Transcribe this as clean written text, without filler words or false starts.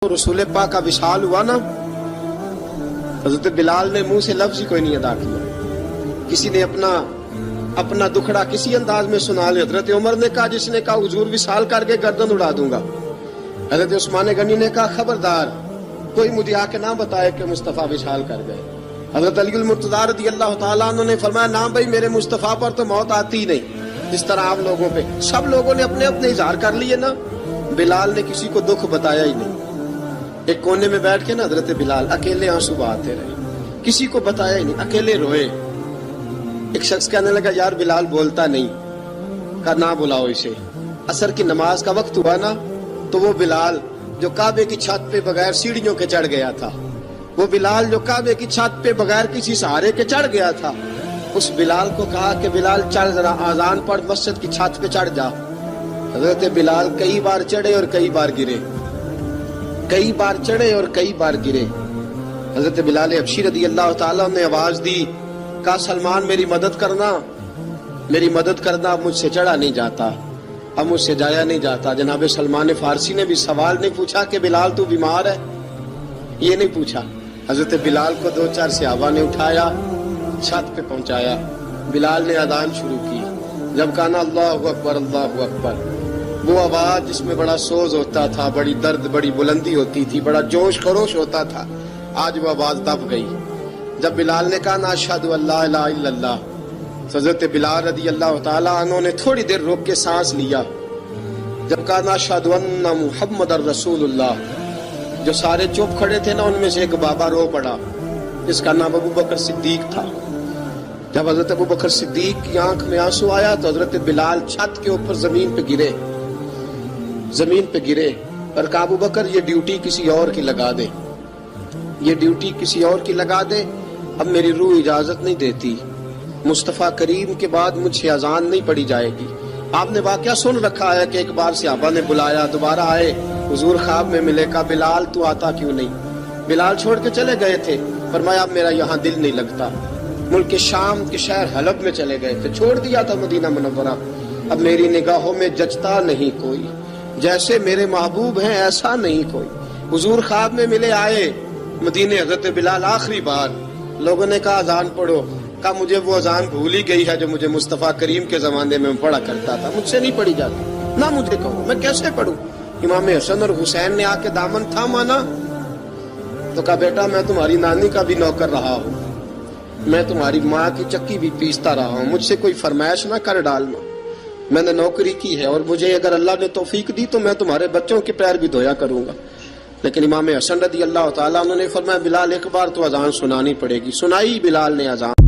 رسول پاک کا وصال ہوا نا، حضرت بلال نے منہ سے لفظ ہی کوئی نہیں ادا کیا. کسی نے اپنا دکھڑا کسی انداز میں سنا لیا. حضرت عمر نے کہا، جس نے کہا حضور وصال کر کے گردن اڑا دوں گا. حضرت عثمان غنی نے کہا، خبردار کوئی مجھے آ کے نہ بتائے کہ مصطفیٰ وصال کر گئے. حضرت علی المرتضیٰ رضی اللہ تعالیٰ عنہ نے فرمایا، نہ بھائی میرے مصطفیٰ پر تو موت آتی ہی نہیں جس طرح آپ لوگوں پہ. سب لوگوں نے اپنے اپنے اظہار کر لیے نا، بلال نے کسی کو دکھ بتایا ہی نہیں. ایک کونے میں بیٹھ کے نا حضرت بلال اکیلے آنسو بہاتے رہے، کسی کو بتایا ہی نہیں، اکیلے روئے. ایک شخص کہنے لگا، یار بلال بولتا نہیں. کہا نہ بلاؤ اسے. عصر کی نماز کا وقت ہوا نا، تو وہ بلال جو کعبے کی چھت پہ بغیر سیڑھیوں کے چڑھ گیا تھا، وہ بلال جو کعبے کی چھت پہ بغیر کسی سہارے کے چڑھ گیا تھا، اس بلال کو کہا کہ بلال چل ذرا آذان پڑھ، مسجد کی چھت پہ چڑھ جا. حضرت بلال کئی بار چڑھے اور کئی بار گرے، کئی بار چڑھے اور کئی بار گرے. حضرت بلال حبشی رضی اللہ تعالیٰ نے آواز دی، کہا سلمان میری مدد کرنا، میری مدد کرنا. اب مجھ سے چڑھا نہیں جاتا، اب مجھ سے جایا نہیں جاتا. جناب سلمان فارسی نے بھی سوال نہیں پوچھا کہ بلال تو بیمار ہے، یہ نہیں پوچھا. حضرت بلال کو دو چار صحابہ نے اٹھایا، چھت پہ پہنچایا. بلال نے اذان شروع کی. جب کہا نا اللہ اکبر اللہ اکبر، وہ آواز جس میں بڑا سوز ہوتا تھا، بڑی درد، بڑی بلندی ہوتی تھی، بڑا جوش خروش ہوتا تھا، آج وہ آواز دب گئی. جب بلال نے کہا نا اشہد ان لا الہ الا اللہ، حضرت بلال رضی اللہ تعالیٰ عنہ نے تھوڑی دیر روک کے سانس لیا. جب کہا نا اشہد ان محمد رسول اللہ، جو سارے چپ کھڑے تھے نا، ان میں سے ایک بابا رو پڑا جس کا نام ابو بکر صدیق تھا. جب حضرت ابو بکر صدیق کی آنکھ میں آنسو آیا تو حضرت بلال چھت کے اوپر زمین پہ گرے، زمین پہ گرے اور کہا ابو بکر یہ ڈیوٹی کسی اور کی لگا دے، یہ ڈیوٹی کسی اور کی لگا دے. اب میری روح اجازت نہیں دیتی، مصطفیٰ کریم کے بعد مجھ سے اذان نہیں پڑھی جائے گی. آپ نے واقعہ سن رکھا ہے کہ ایک بار صحابہ نے بلایا، دوبارہ آئے، حضور خواب میں ملے. کہا بلال تو آتا کیوں نہیں؟ بلال چھوڑ کے چلے گئے تھے. فرمایا اب میرا یہاں دل نہیں لگتا. ملک شام کے شہر حلب میں چلے گئے تھے، چھوڑ دیا تھا مدینہ منورہ. اب میری نگاہوں میں جچتا نہیں کوئی، جیسے میرے محبوب ہیں ایسا نہیں کوئی. حضور خواب میں ملے، آئے مدینے. حضرت بلال آخری بار، لوگوں نے کہا اذان پڑھو. کہا مجھے وہ اذان بھول ہی گئی ہے جو مجھے مصطفیٰ کریم کے زمانے میں پڑھا کرتا تھا، مجھ سے نہیں پڑھی جاتی. نہ مجھے کہو، میں کیسے پڑھوں؟ امام حسن اور حسین نے آ کے دامن تھاما نا، تو کہا بیٹا میں تمہاری نانی کا بھی نوکر رہا ہوں، میں تمہاری ماں کی چکی بھی پیستا رہا ہوں، مجھ سے کوئی فرمائش نہ کر ڈالنا. میں نے نوکری کی ہے اور مجھے اگر اللہ نے توفیق دی تو میں تمہارے بچوں کے پیر بھی دھویا کروں گا. لیکن امام حسن رضی اللہ تعالیٰ عنہ نے فرمایا بلال ایک بار تو اذان سنانی پڑے گی. سنائی بلال نے اذان.